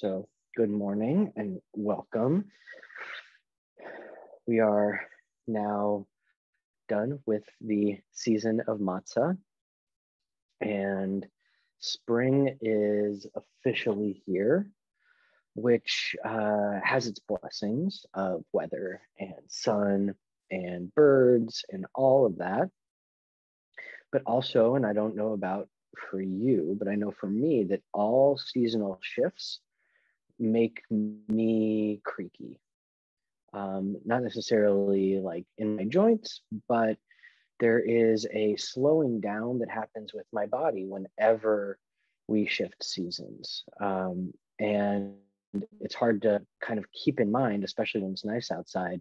So, good morning and welcome. We are now done with the season of matzah, and spring is officially here, which has its blessings of weather and sun and birds and all of that. But also, and I don't know about for you, but I know for me that all seasonal shifts make me creaky. Not necessarily like in my joints, but there is a slowing down that happens with my body whenever we shift seasons. And it's hard to kind of keep in mind, especially when it's nice outside,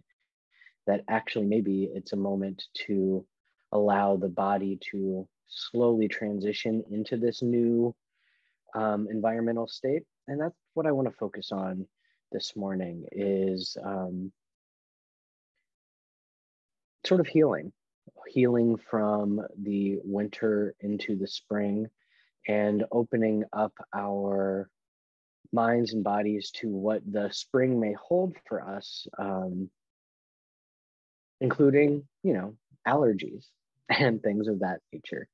that actually maybe it's a moment to allow the body to slowly transition into this new environmental state. And that's what I want to focus on this morning is sort of healing from the winter into the spring and opening up our minds and bodies to what the spring may hold for us, including, allergies and things of that nature,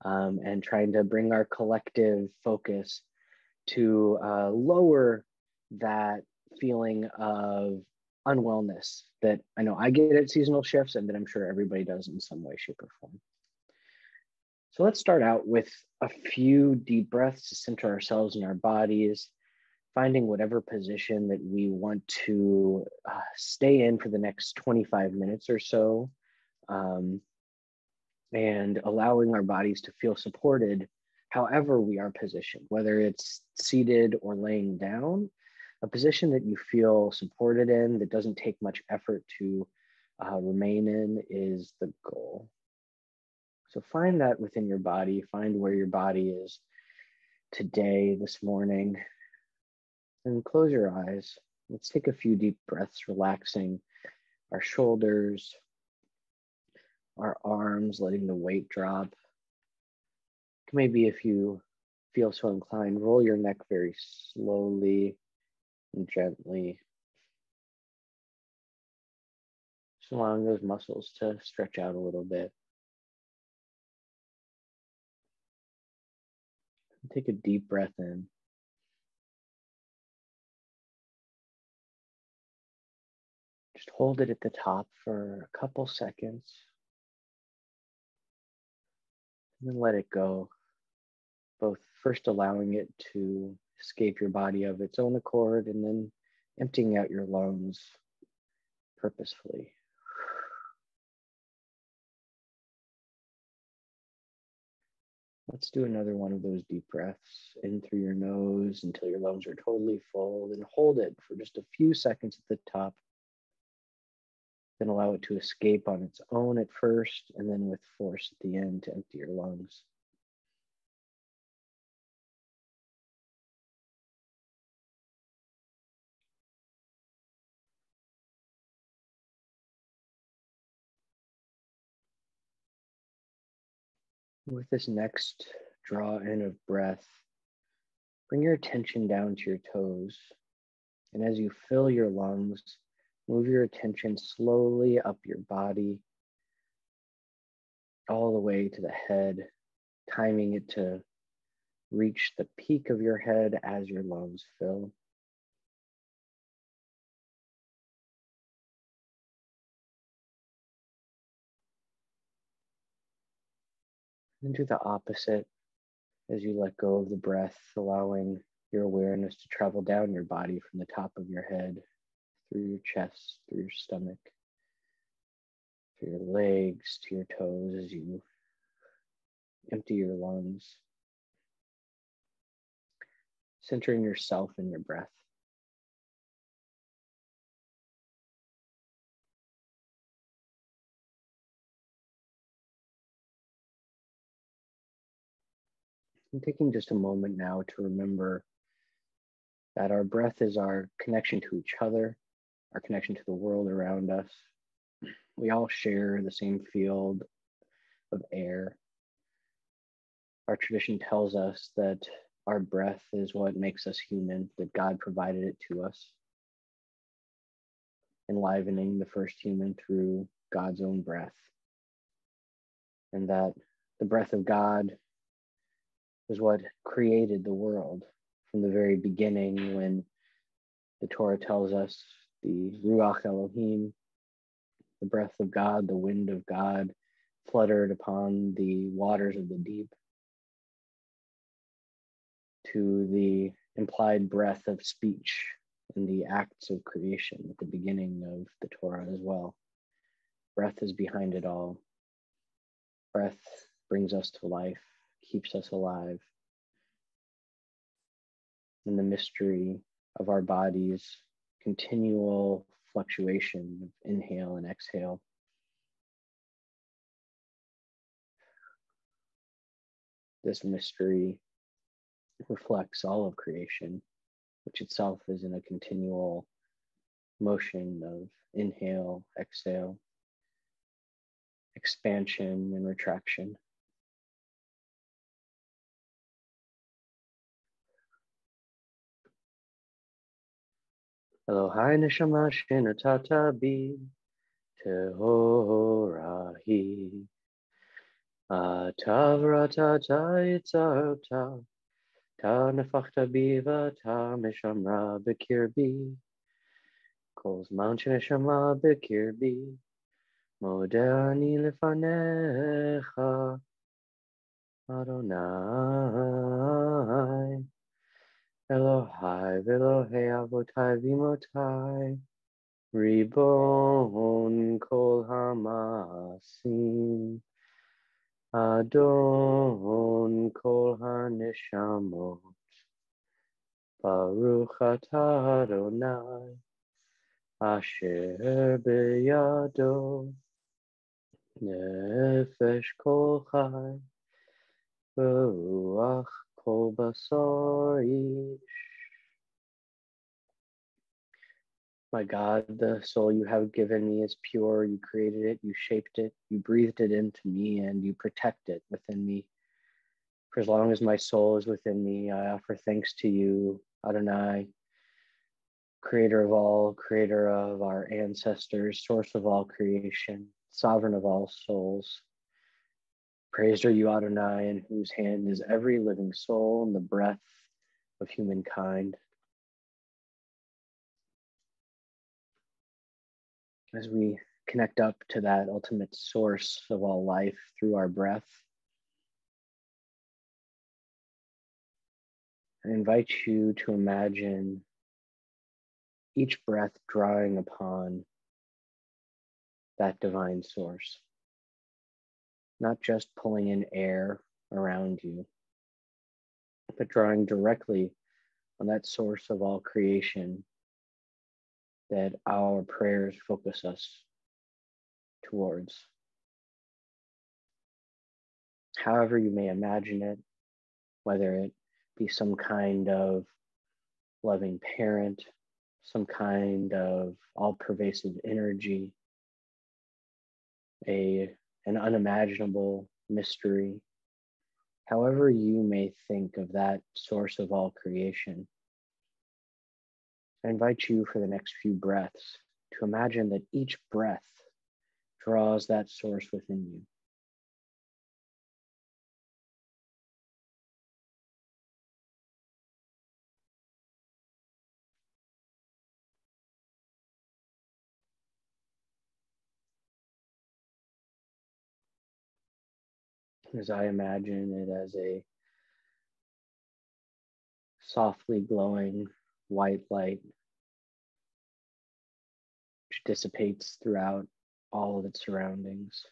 and trying to bring our collective focus to lower that feeling of unwellness that I know I get at seasonal shifts and that I'm sure everybody does in some way, shape, or form. So let's start out with a few deep breaths to center ourselves in our bodies, finding whatever position that we want to stay in for the next 25 minutes or so, and allowing our bodies to feel supported however we are positioned, whether it's seated or laying down. A position that you feel supported in, that doesn't take much effort to remain in, is the goal. So find that within your body, find where your body is today, this morning, and close your eyes. Let's take a few deep breaths, relaxing our shoulders, our arms, letting the weight drop. Maybe if you feel so inclined, roll your neck very slowly and gently, just allowing those muscles to stretch out a little bit. Take a deep breath in. Just hold it at the top for a couple seconds, and then let it go. Both first allowing it to escape your body of its own accord, and then emptying out your lungs purposefully. Let's do another one of those deep breaths in through your nose until your lungs are totally full, then hold it for just a few seconds at the top. Then allow it to escape on its own at first, and then with force at the end to empty your lungs. With this next draw in of breath, bring your attention down to your toes. And as you fill your lungs, move your attention slowly up your body, all the way to the head, timing it to reach the peak of your head as your lungs fill. And do the opposite as you let go of the breath, allowing your awareness to travel down your body from the top of your head, through your chest, through your stomach, through your legs, to your toes as you empty your lungs, centering yourself in your breath. And taking just a moment now to remember that our breath is our connection to each other, our connection to the world around us. We all share the same field of air. Our tradition tells us that our breath is what makes us human, that God provided it to us, enlivening the first human through God's own breath. And that the breath of God was what created the world from the very beginning, when the Torah tells us the Ruach Elohim, the breath of God, the wind of God, fluttered upon the waters of the deep, to the implied breath of speech in the acts of creation at the beginning of the Torah as well. Breath is behind it all. Breath brings us to life, keeps us alive. In the mystery of our bodies, continual fluctuation of inhale and exhale. This mystery reflects all of creation, which itself is in a continual motion of inhale, exhale, expansion and retraction. Elohai neshama shenatata bi tehorahi atavrata yitzarta ta nefachta biva ta meshamra bekirbi kol zman sheneshama bekirbi modeh ani lefanecha Adonai Elohai v'Elohei avotai v'imotai Ribon kol hamasim Adon kol haneshamot Baruch atah Adonai Asher beyado Nefesh kol chai V'ruach kol basar ish. My God, the soul you have given me is pure. You created it, you shaped it, you breathed it into me, and you protect it within me. For as long as my soul is within me, I offer thanks to you, Adonai, creator of all, creator of our ancestors, source of all creation, sovereign of all souls. Praised are you, Adonai, in whose hand is every living soul and the breath of humankind. As we connect up to that ultimate source of all life through our breath, I invite you to imagine each breath drawing upon that divine source, not just pulling in air around you, but drawing directly on that source of all creation that our prayers focus us towards. However you may imagine it, whether it be some kind of loving parent, some kind of all-pervasive energy, an unimaginable mystery, however you may think of that source of all creation, I invite you for the next few breaths to imagine that each breath draws that source within you. As I imagine it as a softly glowing white light which dissipates throughout all of its surroundings.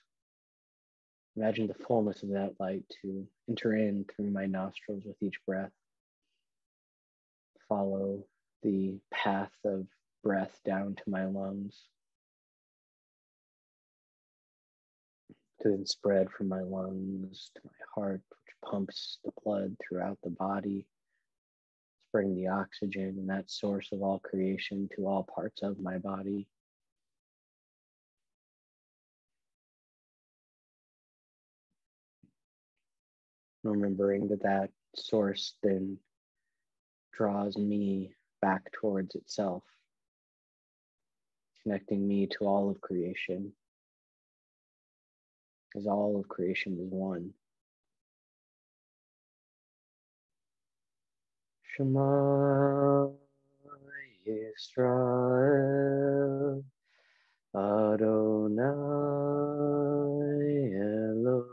Imagine the fullness of that light to enter in through my nostrils with each breath. Follow the path of breath down to my lungs, to then spread from my lungs to my heart, which pumps the blood throughout the body, spreading the oxygen and that source of all creation to all parts of my body. Remembering that source then draws me back towards itself, connecting me to all of creation, as all of creation is one. Shema Yisrael, Adonai Eloheinu,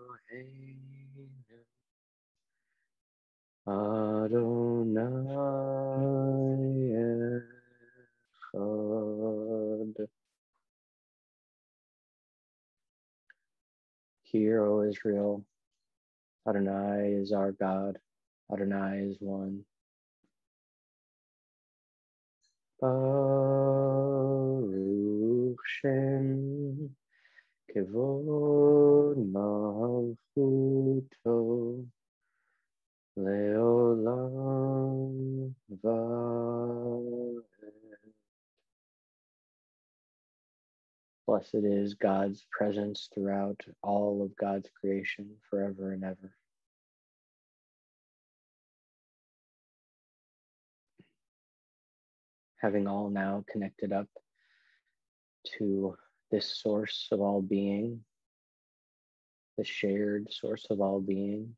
Adonai Echad. Hear, O Israel, Adonai is our God, Adonai is one. Baruch Shem Kevod Malchuto Leolam Vaed. Blessed is God's presence throughout all of God's creation forever and ever. Having all now connected up to this source of all being, the shared source of all being,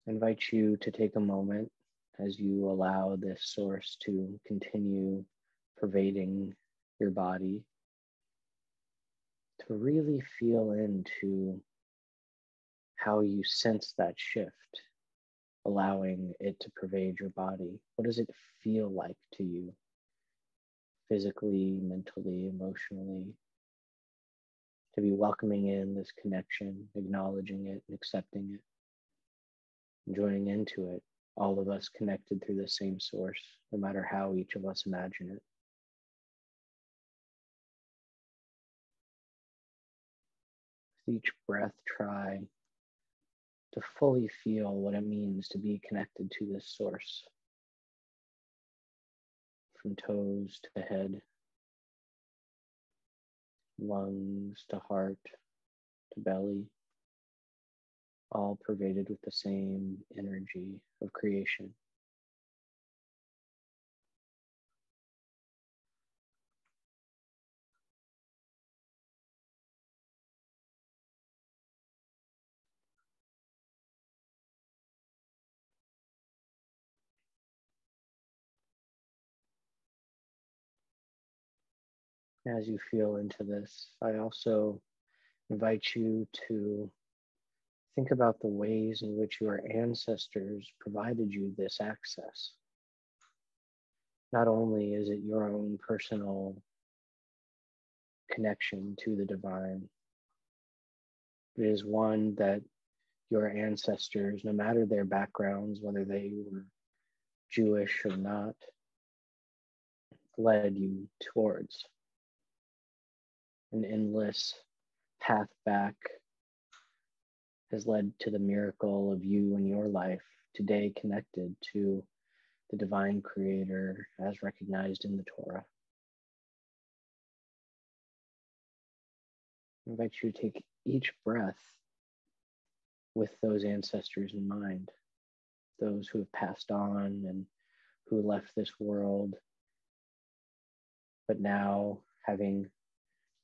I invite you to take a moment as you allow this source to continue pervading your body, to really feel into how you sense that shift, allowing it to pervade your body. What does it feel like to you, physically, mentally, emotionally? To be welcoming in this connection, acknowledging it, and accepting it, and joining into it, all of us connected through the same source, no matter how each of us imagine it. With each breath, try to fully feel what it means to be connected to this source, from toes to head, lungs to heart to belly, all pervaded with the same energy of creation. As you feel into this, I also invite you to think about the ways in which your ancestors provided you this access. Not only is it your own personal connection to the divine, it is one that your ancestors, no matter their backgrounds, whether they were Jewish or not, led you towards. An endless path back has led to the miracle of you and your life today connected to the divine creator as recognized in the Torah. I invite you to take each breath with those ancestors in mind, those who have passed on and who left this world, but now having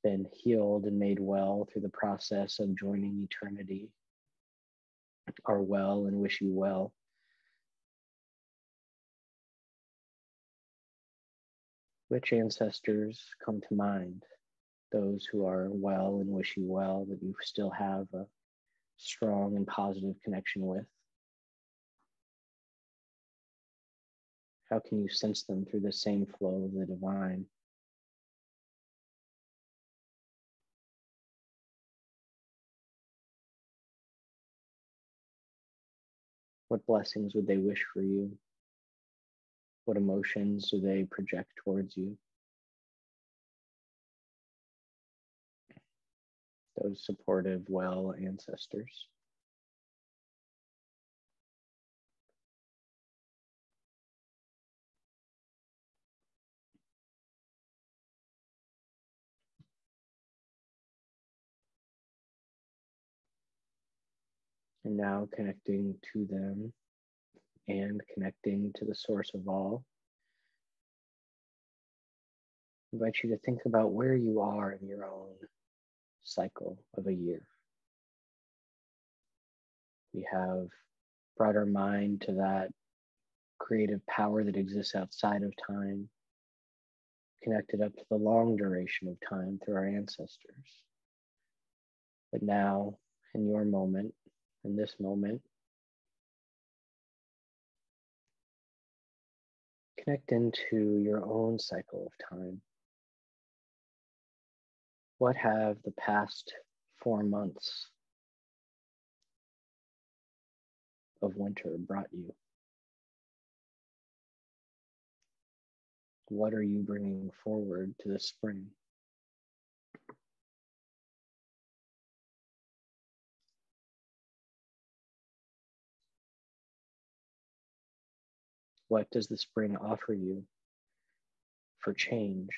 been healed and made well through the process of joining eternity, are well and wish you well. Which ancestors come to mind? Those who are well and wish you well, that you still have a strong and positive connection with? How can you sense them through the same flow of the divine? What blessings would they wish for you? What emotions do they project towards you? Those supportive, well ancestors. And now connecting to them and connecting to the source of all, I invite you to think about where you are in your own cycle of a year. We have brought our mind to that creative power that exists outside of time, connected up to the long duration of time through our ancestors. But now, in your moment, in this moment, connect into your own cycle of time. What have the past 4 months of winter brought you? What are you bringing forward to the spring? What does the spring offer you for change,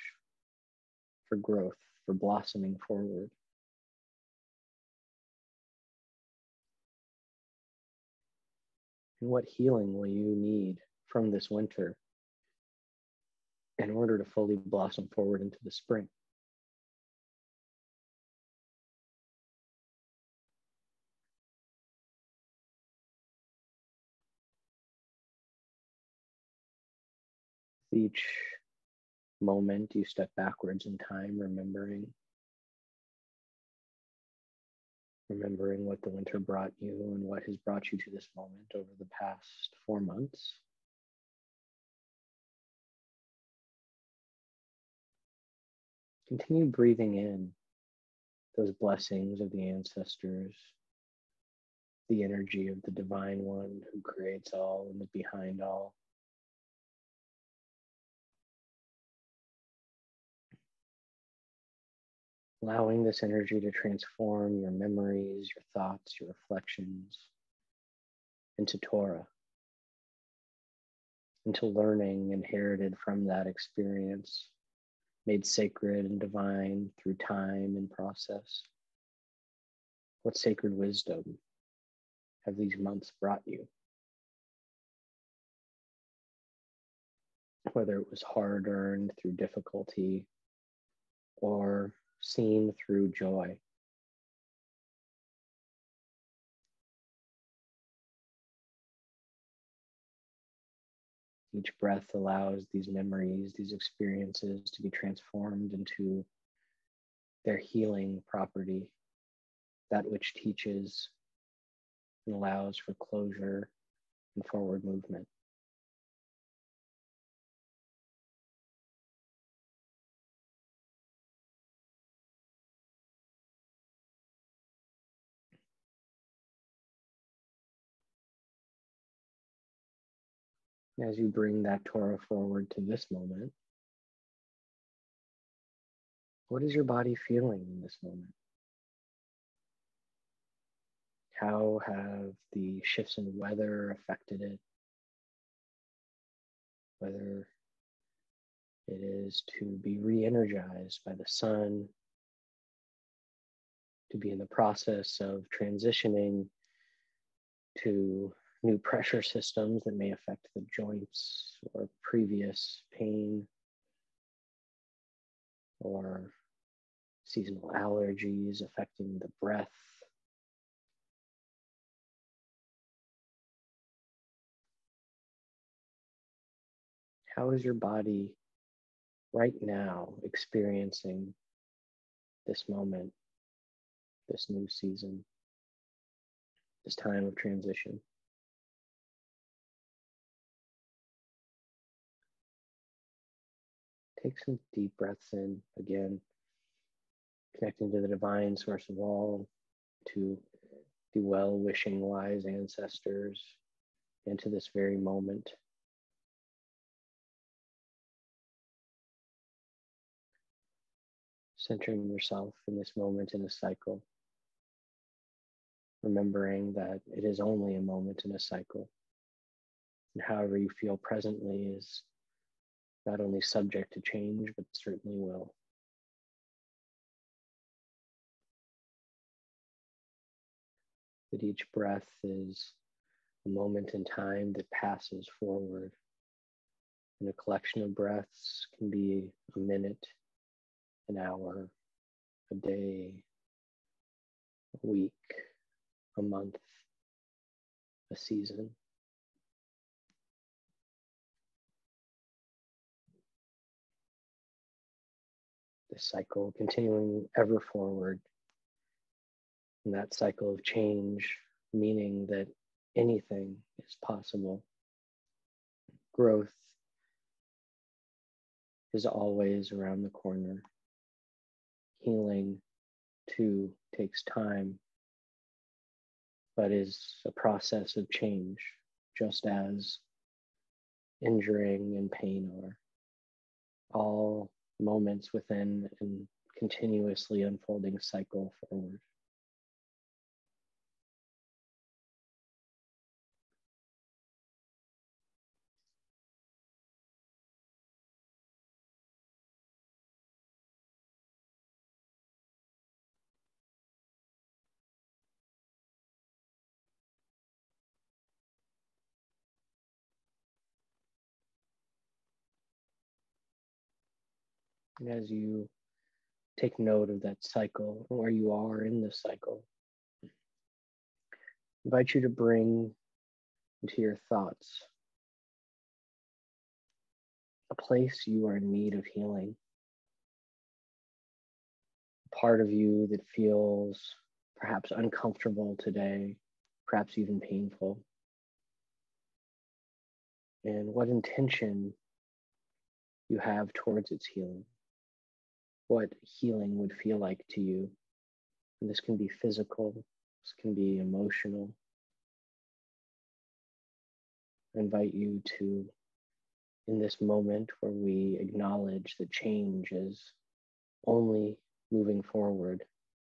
for growth, for blossoming forward? And what healing will you need from this winter in order to fully blossom forward into the spring? With each moment you step backwards in time, remembering what the winter brought you and what has brought you to this moment over the past 4 months. Continue breathing in those blessings of the ancestors, the energy of the Divine One who creates all and is behind all. Allowing this energy to transform your memories, your thoughts, your reflections into Torah, into learning inherited from that experience, made sacred and divine through time and process. What sacred wisdom have these months brought you? Whether it was hard earned through difficulty or seen through joy. Each breath allows these memories, these experiences to be transformed into their healing property, that which teaches and allows for closure and forward movement. As you bring that Torah forward to this moment, what is your body feeling in this moment? How have the shifts in weather affected it? Whether it is to be re-energized by the sun, to be in the process of transitioning to new pressure systems that may affect the joints or previous pain, or seasonal allergies affecting the breath. How is your body right now experiencing this moment, this new season, this time of transition? Take some deep breaths in, again, connecting to the divine source of all, to the well-wishing, wise ancestors, and to this very moment. Centering yourself in this moment in a cycle, remembering that it is only a moment in a cycle. And however you feel presently is not only subject to change, but certainly will. that each breath is a moment in time that passes forward. And a collection of breaths can be a minute, an hour, a day, a week, a month, a season. This cycle continuing ever forward. And that cycle of change, meaning that anything is possible. Growth is always around the corner. Healing, too, takes time, but is a process of change, just as injuring and pain are. All moments within a continuously unfolding cycle forward. And as you take note of that cycle, where you are in the cycle, I invite you to bring into your thoughts a place you are in need of healing, a part of you that feels perhaps uncomfortable today, perhaps even painful, and what intention you have towards its healing, what healing would feel like to you. And this can be physical, this can be emotional. I invite you to, in this moment where we acknowledge that change is only moving forward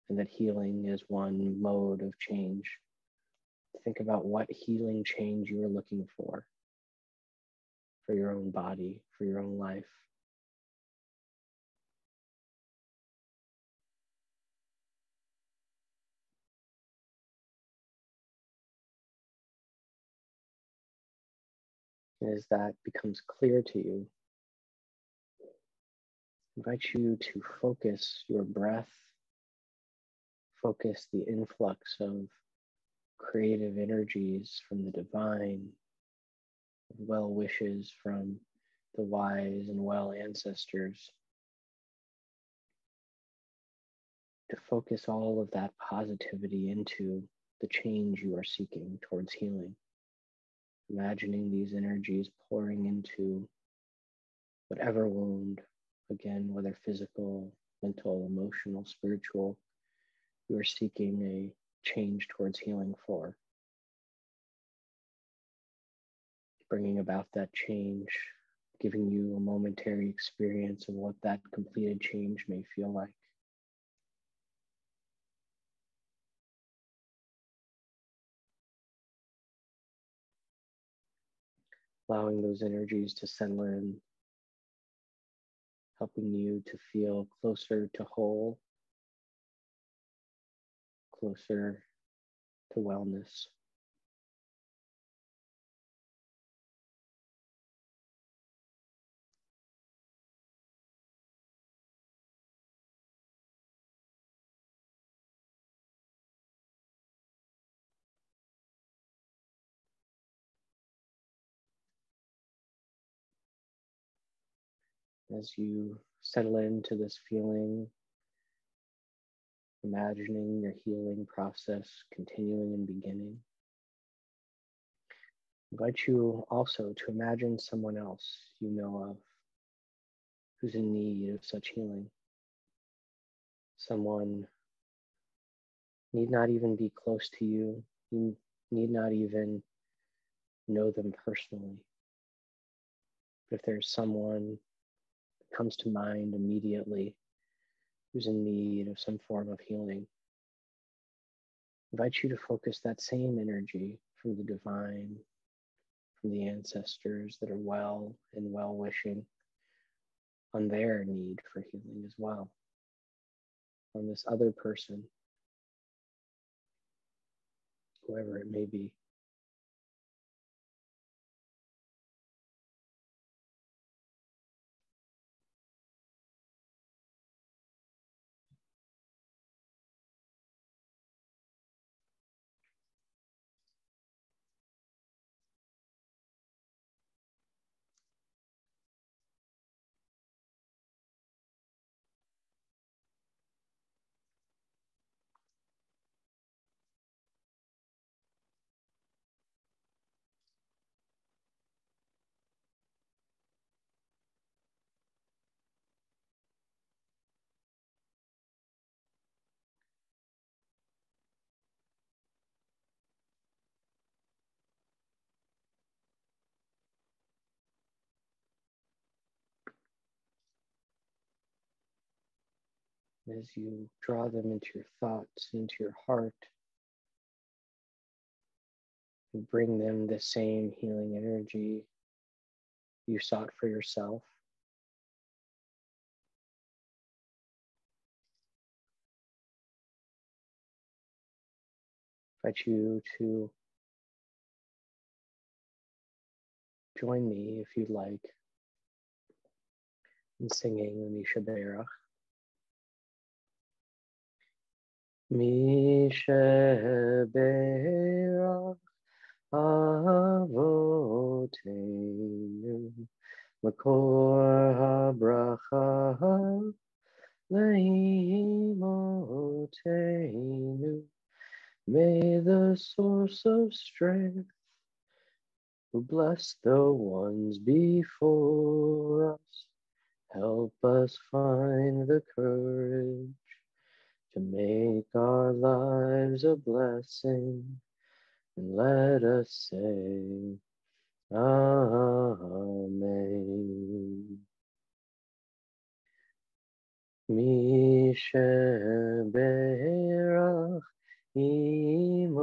and that healing is one mode of change, think about what healing change you are looking for your own body, for your own life. And as that becomes clear to you, I invite you to focus your breath, focus the influx of creative energies from the divine, well wishes from the wise and well ancestors, to focus all of that positivity into the change you are seeking towards healing. Imagining these energies pouring into whatever wound, again, whether physical, mental, emotional, spiritual, you are seeking a change towards healing for. Bringing about that change, giving you a momentary experience of what that completed change may feel like. Allowing those energies to settle in, helping you to feel closer to whole, closer to wellness. As you settle into this feeling, imagining your healing process continuing and beginning, I invite you also to imagine someone else you know of who's in need of such healing. Someone need not even be close to you. You need not even know them personally. But if there's someone that comes to mind immediately who's in need of some form of healing, I invite you to focus that same energy from the divine, from the ancestors that are well and well-wishing, on their need for healing as well, on this other person. whoever it may be. As you draw them into your thoughts, into your heart, you bring them the same healing energy you sought for yourself. I invite you to join me if you'd like in singing the Misha Berach. Misha Berach Avotenu Makor HaBracha Leimotenu. May the source of strength who bless the ones before us help us find the courage to make our lives a blessing, and let us say, Amen. Misha Berach Imotenu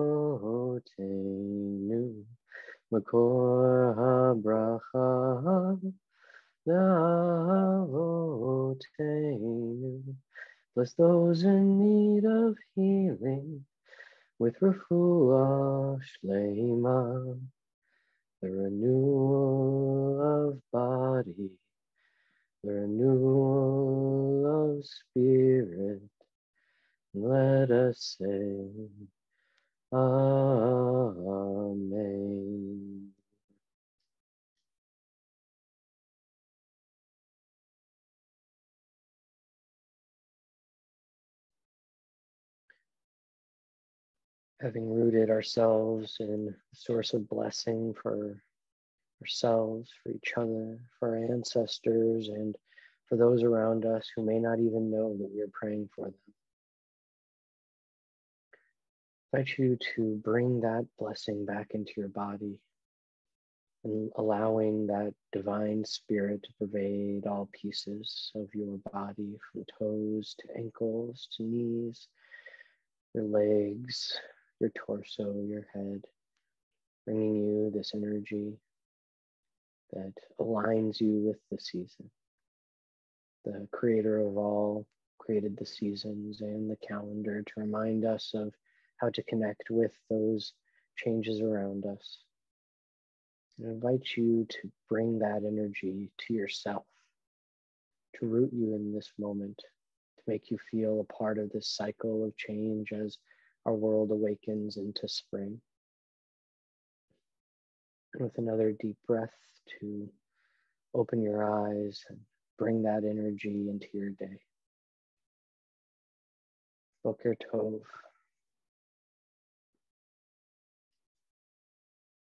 Makor HaBracha Avotenu. Bless those in need of healing with refuah shlema, the renewal of body, the renewal of spirit. Let us say, Amen. Having rooted ourselves in the source of blessing for ourselves, for each other, for our ancestors, and for those around us who may not even know that we are praying for them. I invite you to bring that blessing back into your body and allowing that divine spirit to pervade all pieces of your body, from toes to ankles to knees, your legs, your torso, your head, bringing you this energy that aligns you with the season. The creator of all created the seasons and the calendar to remind us of how to connect with those changes around us. I invite you to bring that energy to yourself, to root you in this moment, to make you feel a part of this cycle of change as our world awakens into spring. And with another deep breath, to open your eyes and bring that energy into your day. Boker Tov.